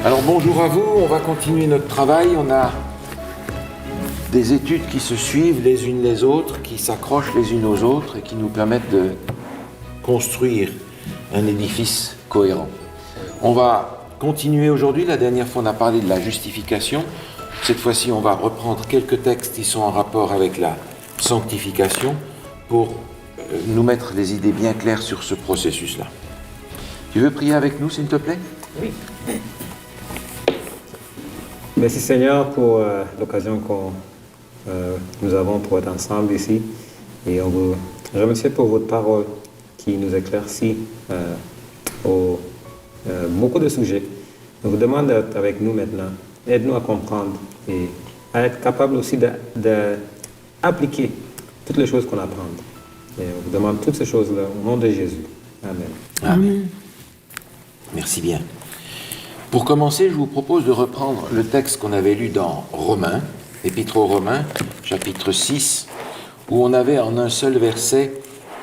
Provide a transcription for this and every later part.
Alors bonjour à vous, on va continuer notre travail. On a des études qui se suivent les unes les autres, qui s'accrochent les unes aux autres et qui nous permettent de construire un édifice cohérent. On va continuer aujourd'hui. La dernière fois, on a parlé de la justification. Cette fois-ci, on va reprendre quelques textes qui sont en rapport avec la sanctification pour nous mettre les idées bien claires sur ce processus-là. Tu veux prier avec nous, s'il te plaît? Oui. Merci Seigneur pour l'occasion que nous avons pour être ensemble ici. Et on vous remercie pour votre parole qui nous éclaircit beaucoup de sujets. On vous demande d'être avec nous maintenant. Aide-nous à comprendre et à être capable aussi d'appliquer toutes les choses qu'on apprend. Et on vous demande toutes ces choses-là au nom de Jésus. Amen. Amen. Merci bien. Pour commencer, je vous propose de reprendre le texte qu'on avait lu dans Romains, Épître aux Romains, chapitre 6, où on avait en un seul verset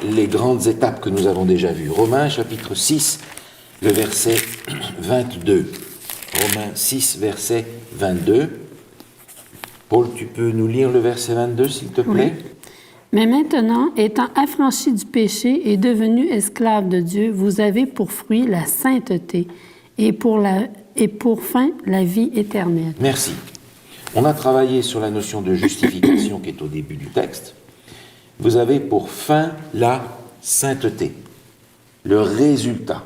les grandes étapes que nous avons déjà vues. Romains, chapitre 6, le verset 22. Romains 6, verset 22. Paul, tu peux nous lire le verset 22, s'il te plaît? Oui. Mais maintenant, étant affranchis du péché et devenus esclaves de Dieu, vous avez pour fruit la sainteté et pour fin la vie éternelle. Merci. On a travaillé sur la notion de justification qui est au début du texte. Vous avez pour fin la sainteté, le résultat,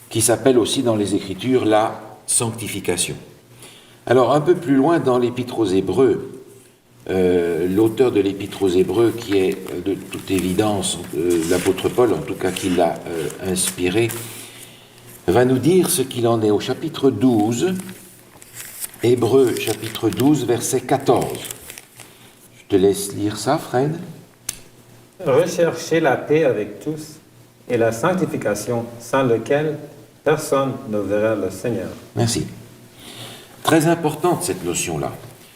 qui s'appelle aussi dans les Écritures la sanctification. Alors un peu plus loin dans l'Épître aux Hébreux, l'auteur de l'Épître aux Hébreux, qui est de toute évidence l'apôtre Paul, en tout cas qui l'a inspiré, va nous dire ce qu'il en est au chapitre 12, Hébreux chapitre 12, verset 14. Je te laisse lire ça, Fred. Recherchez la paix avec tous et la sanctification sans laquelle personne ne verra le Seigneur. Merci. Très importante cette notion-là,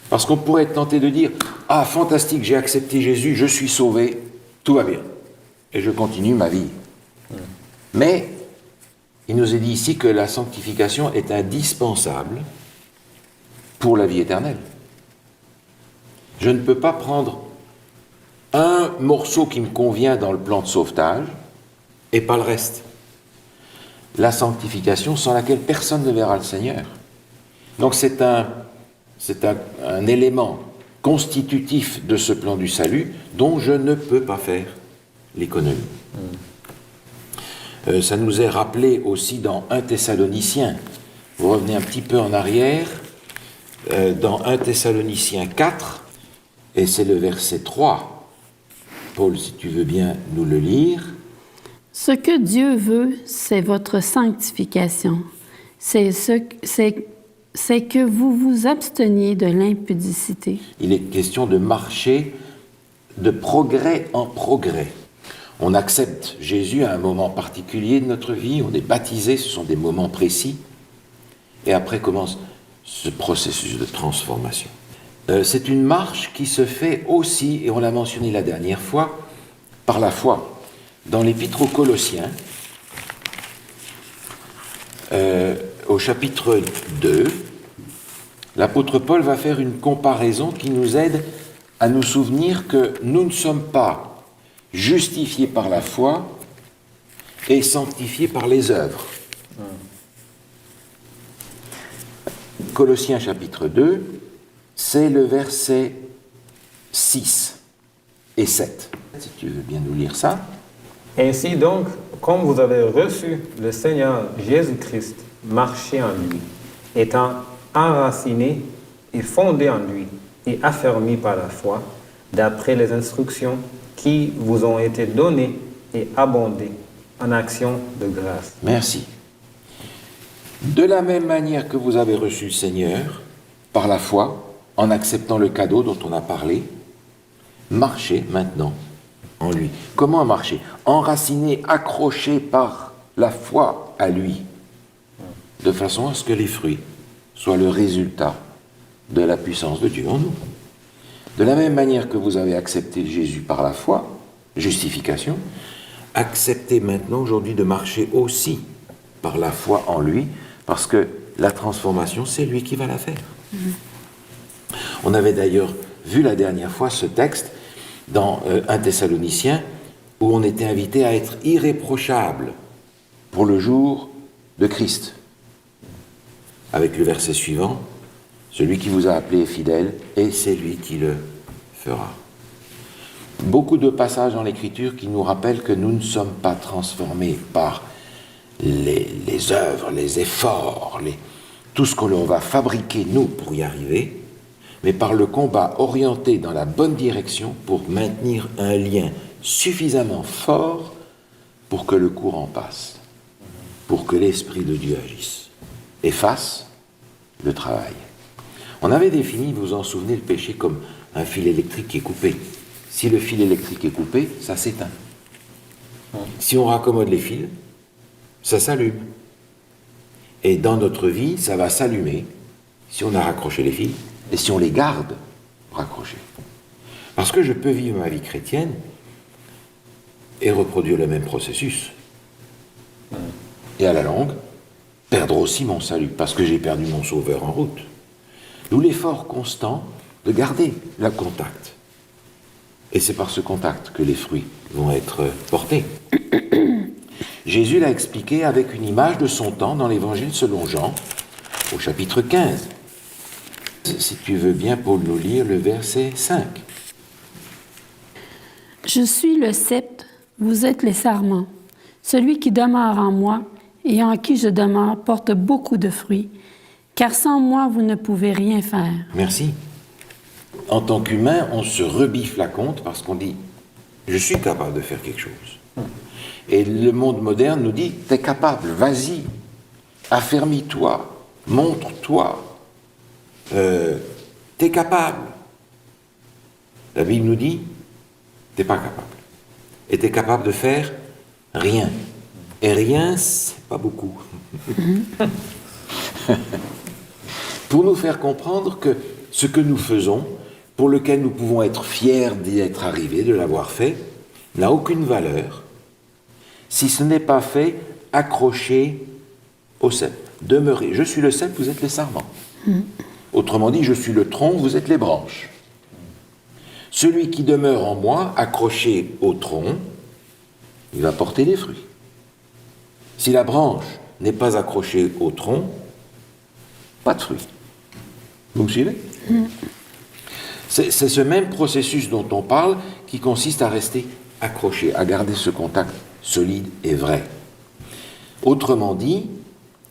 parce qu'on pourrait être tenté de dire « Ah, fantastique, j'ai accepté Jésus, je suis sauvé, tout va bien, et je continue ma vie. » Mais il nous est dit ici que la sanctification est indispensable pour la vie éternelle. Je ne peux pas prendre un morceau qui me convient dans le plan de sauvetage et pas le reste. La sanctification sans laquelle personne ne verra le Seigneur. Donc c'est un élément constitutif de ce plan du salut dont je ne peux pas faire l'économie. Ça nous est rappelé aussi dans 1 Thessaloniciens. Vous revenez un petit peu en arrière, dans 1 Thessaloniciens 4, et c'est le verset 3. Paul, si tu veux bien nous le lire. Ce que Dieu veut, c'est votre sanctification. C'est que vous vous absteniez de l'impudicité. Il est question de marcher de progrès en progrès. On accepte Jésus à un moment particulier de notre vie, on est baptisé, ce sont des moments précis, et après commence ce processus de transformation. C'est une marche qui se fait aussi, et on l'a mentionné la dernière fois, par la foi. Dans l'Épître aux Colossiens, au chapitre 2, l'apôtre Paul va faire une comparaison qui nous aide à nous souvenir que nous ne sommes pas justifiés par la foi et sanctifiés par les œuvres. Colossiens chapitre 2, c'est le verset 6 et 7. Si tu veux bien nous lire ça. Ainsi donc, comme vous avez reçu le Seigneur Jésus-Christ, marchez en lui, étant enraciné et fondé en lui et affermi par la foi, d'après les instructions qui vous ont été données et abondées en action de grâce. Merci. De la même manière que vous avez reçu le Seigneur, par la foi, en acceptant le cadeau dont on a parlé, marchez maintenant en lui. Comment marcher? Enraciné, accroché par la foi à lui, de façon à ce que les fruits soient le résultat de la puissance de Dieu en nous. De la même manière que vous avez accepté Jésus par la foi, justification, acceptez maintenant aujourd'hui de marcher aussi par la foi en lui, parce que la transformation, c'est lui qui va la faire. On avait d'ailleurs vu la dernière fois ce texte dans 1 Thessaloniciens, où on était invité à être irréprochable pour le jour de Christ. Avec le verset suivant, celui qui vous a appelé est fidèle, et c'est lui qui le fera. Beaucoup de passages dans l'Écriture qui nous rappellent que nous ne sommes pas transformés par les œuvres, les efforts, tout ce que l'on va fabriquer, nous, pour y arriver, mais par le combat orienté dans la bonne direction pour maintenir un lien suffisamment fort pour que le courant passe, pour que l'Esprit de Dieu agisse et fasse le travail. On avait défini, vous vous en souvenez, le péché comme un fil électrique qui est coupé. Si le fil électrique est coupé, ça s'éteint. Si on raccommode les fils, ça s'allume. Et dans notre vie, ça va s'allumer si on a raccroché les fils et si on les garde raccrochés. Parce que je peux vivre ma vie chrétienne et reproduire le même processus. Et à la longue, perdre aussi mon salut, parce que j'ai perdu mon sauveur en route. D'où l'effort constant de garder le contact. Et c'est par ce contact que les fruits vont être portés. Jésus l'a expliqué avec une image de son temps dans l'Évangile selon Jean, au chapitre 15. Si tu veux bien, Paul, nous lire le verset 5. « Je suis le cep, vous êtes les sarments. Celui qui demeure en moi et en qui je demeure porte beaucoup de fruits, car sans moi, vous ne pouvez rien faire. » Merci. En tant qu'humain, on se rebiffe la compte parce qu'on dit « je suis capable de faire quelque chose ». Et le monde moderne nous dit « t'es capable, vas-y, affermis-toi, montre-toi, t'es capable ». La Bible nous dit « t'es pas capable ». Et t'es capable de faire rien. Et rien, c'est pas beaucoup. Pour nous faire comprendre que ce que nous faisons, pour lequel nous pouvons être fiers d'y être arrivés, de l'avoir fait, n'a aucune valeur si ce n'est pas fait accroché au cep. Demeurez. Je suis le cep, vous êtes les sarments. Autrement dit, je suis le tronc, vous êtes les branches. Celui qui demeure en moi, accroché au tronc, il va porter des fruits. Si la branche n'est pas accrochée au tronc, pas de fruits. Vous me suivez ? C'est ce même processus dont on parle qui consiste à rester accroché, à garder ce contact solide et vrai. Autrement dit,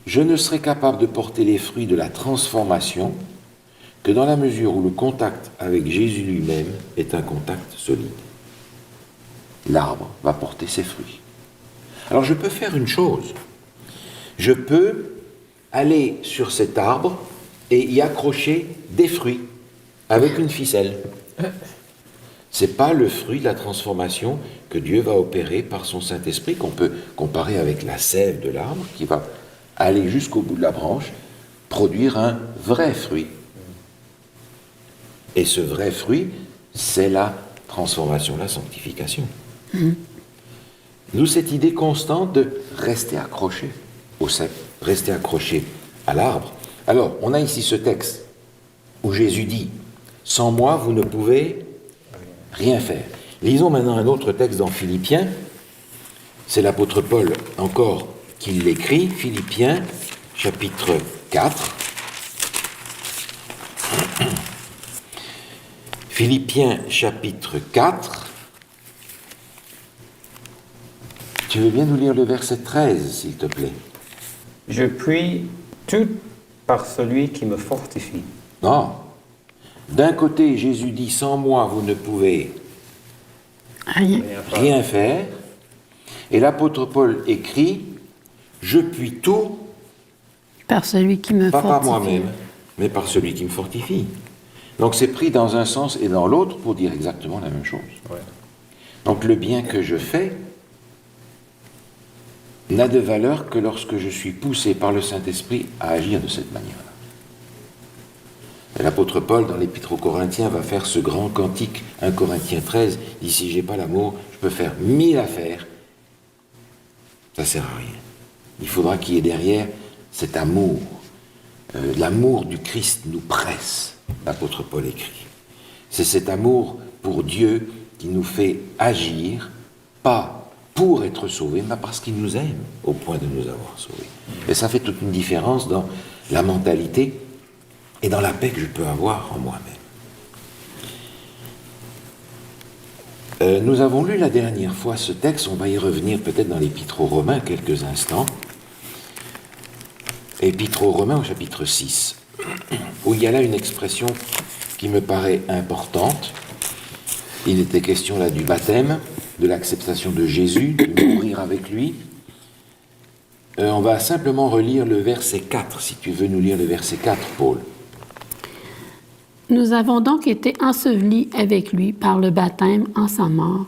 je ne serai capable de porter les fruits de la transformation que dans la mesure où le contact avec Jésus lui-même est un contact solide. L'arbre va porter ses fruits. Alors je peux faire une chose. Je peux aller sur cet arbre et y accrocher des fruits avec une ficelle. Ce n'est pas le fruit de la transformation que Dieu va opérer par son Saint-Esprit, qu'on peut comparer avec la sève de l'arbre, qui va aller jusqu'au bout de la branche, produire un vrai fruit. Et ce vrai fruit, c'est la transformation, la sanctification. Nous, cette idée constante de rester accroché au cep, rester accroché à l'arbre. Alors, on a ici ce texte où Jésus dit « Sans moi, vous ne pouvez rien faire ». Lisons maintenant un autre texte dans Philippiens. C'est l'apôtre Paul encore qui l'écrit. Philippiens, chapitre 4. Philippiens, chapitre 4. Tu veux bien nous lire le verset 13, s'il te plaît? Je puis tout par celui qui me fortifie. Non. D'un côté, Jésus dit, sans moi, vous ne pouvez rien faire. Et l'apôtre Paul écrit, je puis tout par celui qui me fortifie. Pas par moi-même, mais par celui qui me fortifie. Donc c'est pris dans un sens et dans l'autre pour dire exactement la même chose. Ouais. Donc le bien que je fais n'a de valeur que lorsque je suis poussé par le Saint-Esprit à agir de cette manière-là. Et l'apôtre Paul, dans l'Épître aux Corinthiens, va faire ce grand cantique, 1 Corinthiens 13, dit « Si j'ai pas l'amour, je peux faire 1000 affaires, ça sert à rien. » Il faudra qu'il y ait derrière cet amour, l'amour du Christ nous presse, l'apôtre Paul écrit. C'est cet amour pour Dieu qui nous fait agir, pas pour être sauvés, mais parce qu'il nous aime au point de nous avoir sauvés. Et ça fait toute une différence dans la mentalité et dans la paix que je peux avoir en moi-même. Nous avons lu la dernière fois ce texte, on va y revenir peut-être dans l'Épître aux Romains quelques instants. Épître aux Romains au chapitre 6, où il y a là une expression qui me paraît importante. Il était question là du baptême, de l'acceptation de Jésus, de mourir avec lui. On va simplement relire le verset 4, si tu veux nous lire le verset 4, Paul. Nous avons donc été ensevelis avec lui par le baptême en sa mort,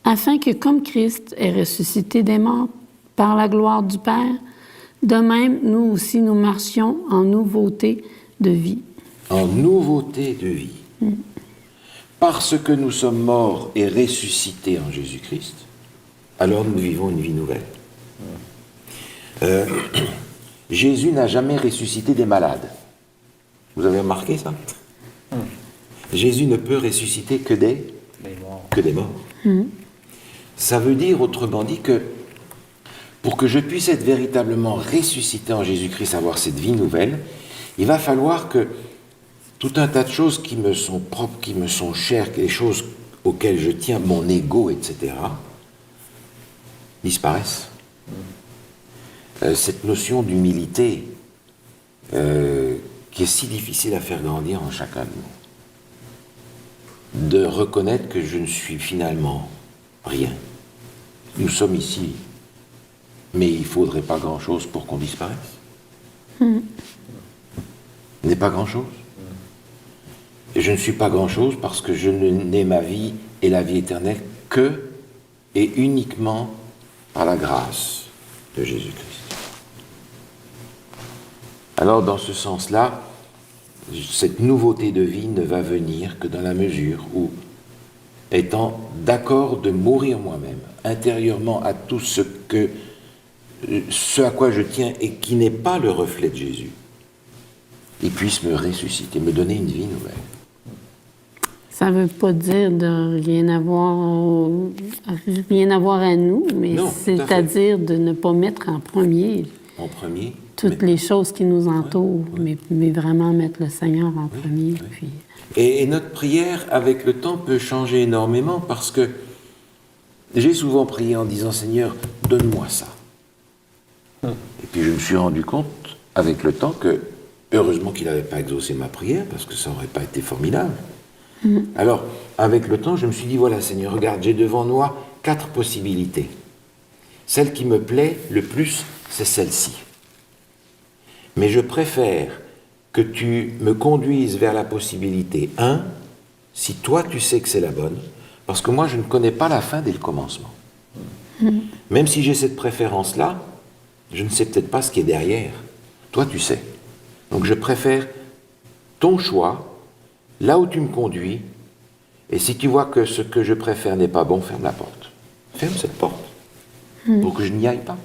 afin que comme Christ est ressuscité des morts par la gloire du Père, de même nous aussi nous marchions en nouveauté de vie. En nouveauté de vie. Parce que nous sommes morts et ressuscités en Jésus-Christ, alors nous vivons une vie nouvelle. Jésus n'a jamais ressuscité des malades. Vous avez remarqué ça? Jésus ne peut ressusciter que des morts. Ça veut dire, autrement dit, que pour que je puisse être véritablement ressuscité en Jésus-Christ, avoir cette vie nouvelle, il va falloir que tout un tas de choses qui me sont propres, qui me sont chères, les choses auxquelles je tiens, mon ego, etc., disparaissent. Cette notion d'humilité qui est si difficile à faire grandir en chacun de nous. De reconnaître que je ne suis finalement rien. Nous sommes ici, mais il ne faudrait pas grand-chose pour qu'on disparaisse. Il n'est pas grand-chose. Et je ne suis pas grand-chose parce que je n'ai ma vie et la vie éternelle que et uniquement par la grâce de Jésus-Christ. Alors, dans ce sens-là, cette nouveauté de vie ne va venir que dans la mesure où, étant d'accord de mourir moi-même, intérieurement à tout ce à quoi je tiens et qui n'est pas le reflet de Jésus, il puisse me ressusciter, me donner une vie nouvelle. Ça ne veut pas dire de rien avoir à nous, mais c'est-à-dire de ne pas mettre en premier toutes les choses qui nous entourent, mais vraiment mettre le Seigneur en premier. Oui. Puis... Et notre prière, avec le temps, peut changer énormément parce que j'ai souvent prié en disant « Seigneur, donne-moi ça ». Et puis je me suis rendu compte, avec le temps, que heureusement qu'il n'avait pas exaucé ma prière, parce que ça n'aurait pas été formidable. Alors, avec le temps, je me suis dit, voilà Seigneur, regarde, j'ai devant moi 4 possibilités. Celle qui me plaît le plus, c'est celle-ci. Mais je préfère que tu me conduises vers la possibilité 1, si toi tu sais que c'est la bonne, parce que moi je ne connais pas la fin dès le commencement. Même si j'ai cette préférence-là, je ne sais peut-être pas ce qui est derrière. Toi tu sais. Donc je préfère ton choix, là où tu me conduis, et si tu vois que ce que je préfère n'est pas bon, ferme la porte. Ferme cette porte, pour que je n'y aille pas.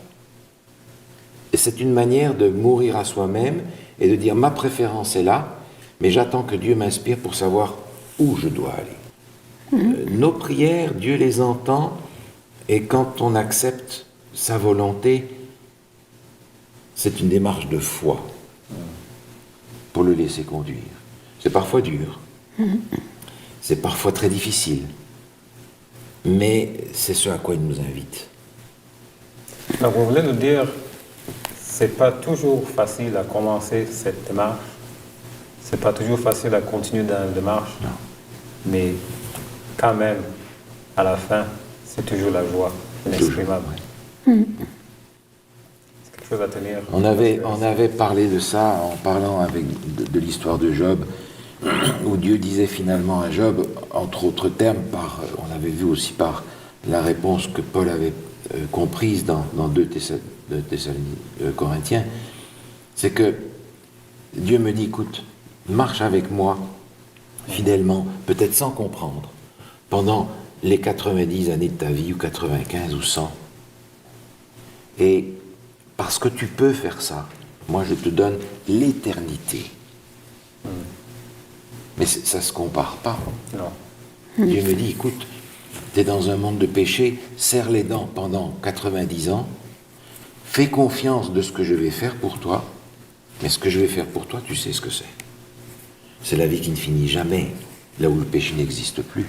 Et c'est une manière de mourir à soi-même et de dire ma préférence est là, mais j'attends que Dieu m'inspire pour savoir où je dois aller. Nos prières, Dieu les entend, et quand on accepte sa volonté, c'est une démarche de foi pour le laisser conduire. C'est parfois dur, c'est parfois très difficile, mais c'est ce à quoi il nous invite. Donc vous voulez nous dire, c'est pas toujours facile à commencer cette démarche, c'est pas toujours facile à continuer dans la démarche, Non. mais quand même, à la fin, c'est toujours la joie inexprimable. C'est quelque chose à tenir. On avait parlé de ça en parlant de l'histoire de Job, où Dieu disait finalement à Job, entre autres termes, on avait vu aussi par la réponse que Paul avait comprise dans 2 Corinthiens, c'est que Dieu me dit, écoute, marche avec moi fidèlement, peut-être sans comprendre, pendant les 90 années de ta vie, ou 95 ou 100. Et parce que tu peux faire ça, Moi, je te donne l'éternité. Mais ça ne se compare pas. Non. Dieu me dit, écoute, tu es dans un monde de péché, serre les dents pendant 90 ans, fais confiance de ce que je vais faire pour toi, mais ce que je vais faire pour toi, tu sais ce que c'est. C'est la vie qui ne finit jamais, là où le péché n'existe plus.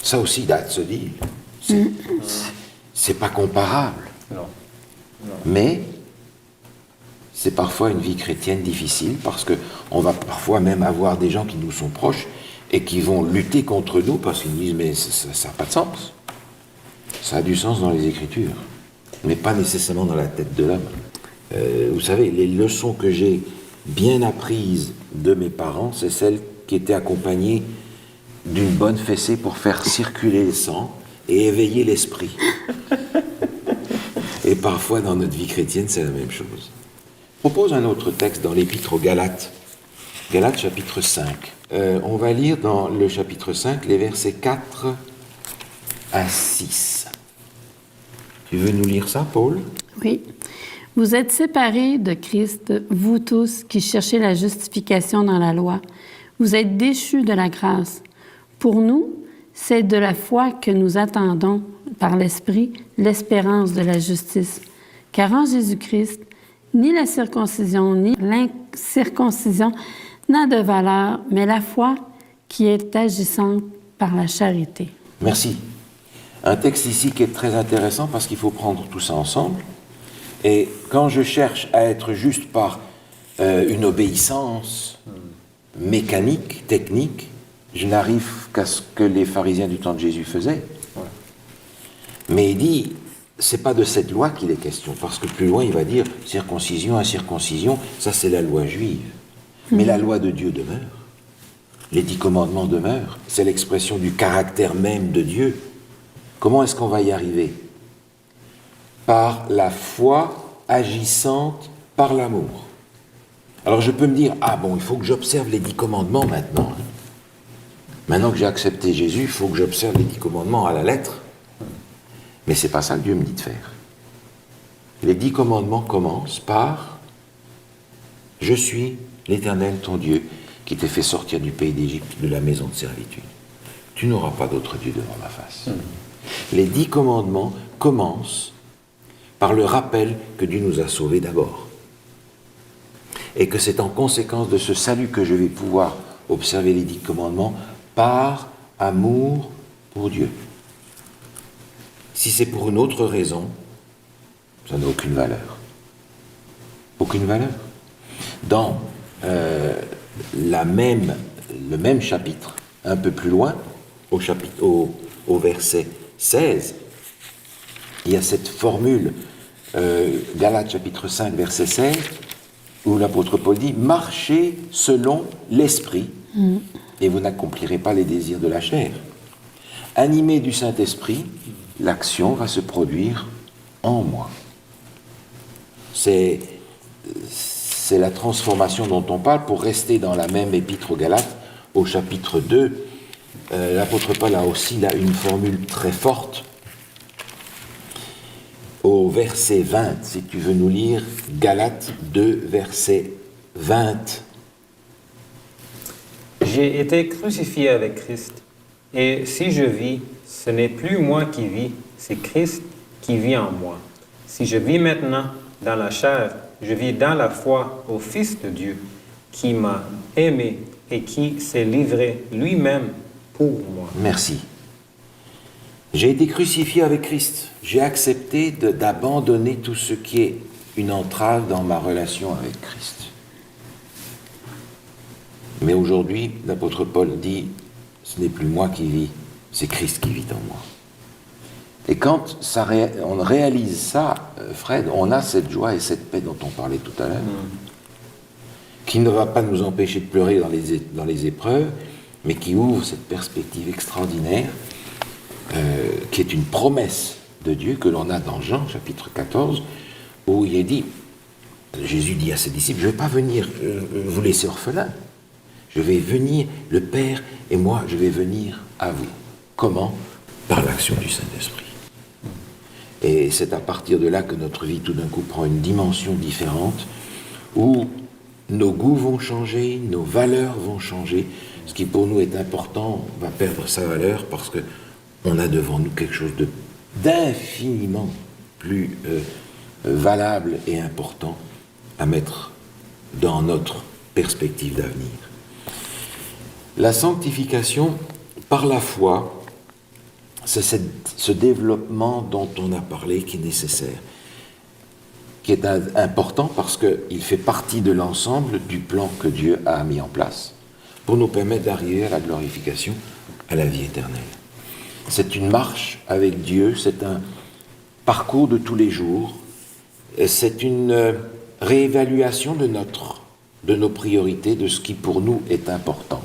Ça aussi, that's a deal. C'est pas comparable. Non. Mais c'est parfois une vie chrétienne difficile parce qu'on va parfois même avoir des gens qui nous sont proches et qui vont lutter contre nous parce qu'ils nous disent mais ça n'a pas de sens. Ça a du sens dans les Écritures, mais pas nécessairement dans la tête de l'homme. Vous savez, les leçons que j'ai bien apprises de mes parents, c'est celles qui étaient accompagnées d'une bonne fessée pour faire circuler le sang et éveiller l'esprit. Et parfois, dans notre vie chrétienne, c'est la même chose. Je propose un autre texte dans l'Épître aux Galates. Galates, chapitre 5. On va lire dans le chapitre 5 les versets 4 à 6. Tu veux nous lire ça, Paul? Oui. Vous êtes séparés de Christ, vous tous qui cherchez la justification dans la loi. Vous êtes déchus de la grâce. Pour nous, c'est de la foi que nous attendons, par l'Esprit, l'espérance de la justice. Car en Jésus-Christ, ni la circoncision, ni l'incirconcision n'a de valeur, mais la foi qui est agissante par la charité. Merci. Un texte ici qui est très intéressant parce qu'il faut prendre tout ça ensemble. Et quand je cherche à être juste par une obéissance mécanique, technique, je n'arrive qu'à ce que les pharisiens du temps de Jésus faisaient. Mais il dit, c'est pas de cette loi qu'il est question, parce que plus loin il va dire circoncision, incirconcision, ça c'est la loi juive. Mais la loi de Dieu demeure. Les 10 commandements demeurent. C'est l'expression du caractère même de Dieu. Comment est-ce qu'on va y arriver? Par la foi agissante par l'amour. Alors je peux me dire, ah bon, il faut que j'observe les 10 commandements maintenant. Maintenant que j'ai accepté Jésus, il faut que j'observe les 10 commandements à la lettre. Mais c'est pas ça que Dieu me dit de faire. Les 10 commandements commencent par « Je suis l'Éternel ton Dieu qui t'ai fait sortir du pays d'Égypte, de la maison de servitude. Tu n'auras pas d'autre Dieu devant ma face. » Les 10 commandements commencent par le rappel que Dieu nous a sauvés d'abord. Et que c'est en conséquence de ce salut que je vais pouvoir observer les 10 commandements par amour pour Dieu. Si c'est pour une autre raison, ça n'a aucune valeur. Aucune valeur. Dans le même chapitre, un peu plus loin, au verset 16, il y a cette formule, Galates chapitre 5, verset 16, où l'apôtre Paul dit « Marchez selon l'esprit, et vous n'accomplirez pas les désirs de la chair. Animés du Saint-Esprit, l'action va se produire en moi. » C'est la transformation dont on parle. Pour rester dans la même épître aux Galates, au chapitre 2, l'apôtre Paul a aussi là une formule très forte. Au verset 20, si tu veux nous lire, Galates 2, verset 20. J'ai été crucifié avec Christ, et si je vis, ce n'est plus moi qui vis, c'est Christ qui vit en moi. Si je vis maintenant dans la chair, je vis dans la foi au Fils de Dieu, qui m'a aimé et qui s'est livré lui-même pour moi. Merci. J'ai été crucifié avec Christ. J'ai accepté d'abandonner tout ce qui est une entrave dans ma relation avec Christ. Mais aujourd'hui, l'apôtre Paul dit, ce n'est plus moi qui vis, c'est Christ qui vit en moi. Et quand on réalise ça, Fred, on a cette joie et cette paix dont on parlait tout à l'heure, qui ne va pas nous empêcher de pleurer dans les épreuves, mais qui ouvre cette perspective extraordinaire, qui est une promesse de Dieu que l'on a dans Jean, chapitre 14, où il est dit, Jésus dit à ses disciples, je ne vais pas venir vous laisser orphelins, je vais venir, le Père et moi, je vais venir à vous. Comment? Par l'action du Saint-Esprit. Et c'est à partir de là que notre vie, tout d'un coup, prend une dimension différente, où nos goûts vont changer, nos valeurs vont changer. Ce qui pour nous est important va perdre sa valeur parce qu'on a devant nous quelque chose d'infiniment plus valable et important à mettre dans notre perspective d'avenir. La sanctification par la foi, c'est ce développement dont on a parlé qui est nécessaire, qui est important parce qu'il fait partie de l'ensemble du plan que Dieu a mis en place pour nous permettre d'arriver à la glorification, à la vie éternelle. C'est une marche avec Dieu, c'est un parcours de tous les jours, c'est une réévaluation de nos priorités, de ce qui pour nous est important.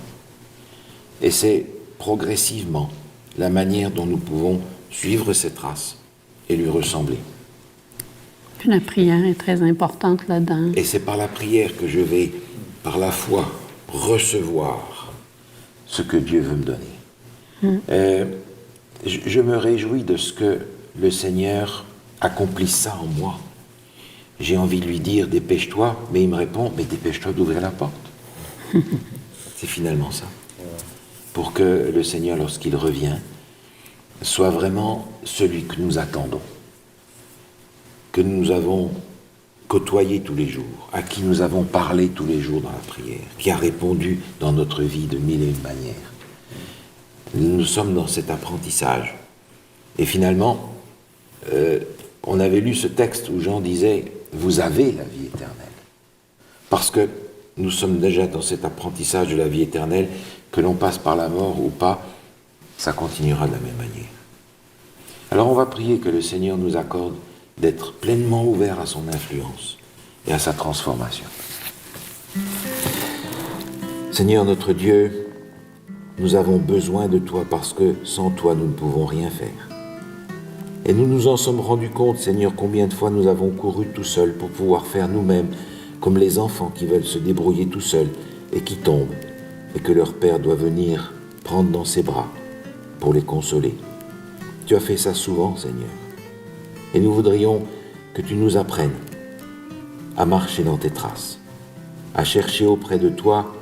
Et c'est progressivement la manière dont nous pouvons suivre ses traces et lui ressembler. Puis la prière est très importante là-dedans. Et c'est par la prière que je vais, par la foi, recevoir ce que Dieu veut me donner. Je me réjouis de ce que le Seigneur accomplisse ça en moi. J'ai envie de lui dire, dépêche-toi, mais il me répond, mais dépêche-toi d'ouvrir la porte. C'est finalement ça. Pour que le Seigneur, lorsqu'il revient, soit vraiment celui que nous attendons, que nous avons côtoyé tous les jours, à qui nous avons parlé tous les jours dans la prière, qui a répondu dans notre vie de mille et une manières. Nous sommes dans cet apprentissage. Et finalement, on avait lu ce texte où Jean disait « Vous avez la vie éternelle ». Parce que nous sommes déjà dans cet apprentissage de la vie éternelle, que l'on passe par la mort ou pas, ça continuera de la même manière. Alors on va prier que le Seigneur nous accorde d'être pleinement ouverts à son influence et à sa transformation. Seigneur notre Dieu, nous avons besoin de toi parce que sans toi nous ne pouvons rien faire. Et nous nous en sommes rendus compte, Seigneur, combien de fois nous avons couru tout seuls pour pouvoir faire nous-mêmes comme les enfants qui veulent se débrouiller tout seuls et qui tombent et que leur père doit venir prendre dans ses bras pour les consoler. Tu as fait ça souvent, Seigneur. Et nous voudrions que tu nous apprennes à marcher dans tes traces, à chercher auprès de toi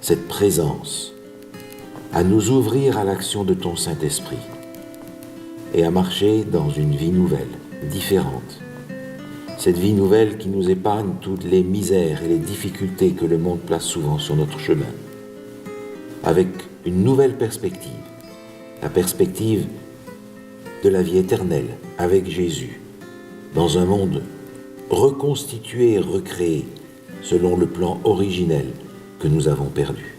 cette présence, à nous ouvrir à l'action de ton Saint-Esprit et à marcher dans une vie nouvelle, différente. Cette vie nouvelle qui nous épargne toutes les misères et les difficultés que le monde place souvent sur notre chemin, avec une nouvelle perspective, la perspective de la vie éternelle avec Jésus, dans un monde reconstitué et recréé selon le plan originel que nous avons perdu.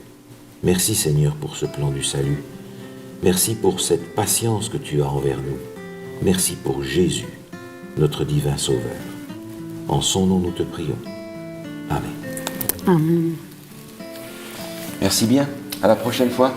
Merci Seigneur pour ce plan du salut. Merci pour cette patience que tu as envers nous. Merci pour Jésus, notre divin Sauveur. En son nom nous te prions. Amen. Amen. Merci bien. À la prochaine fois.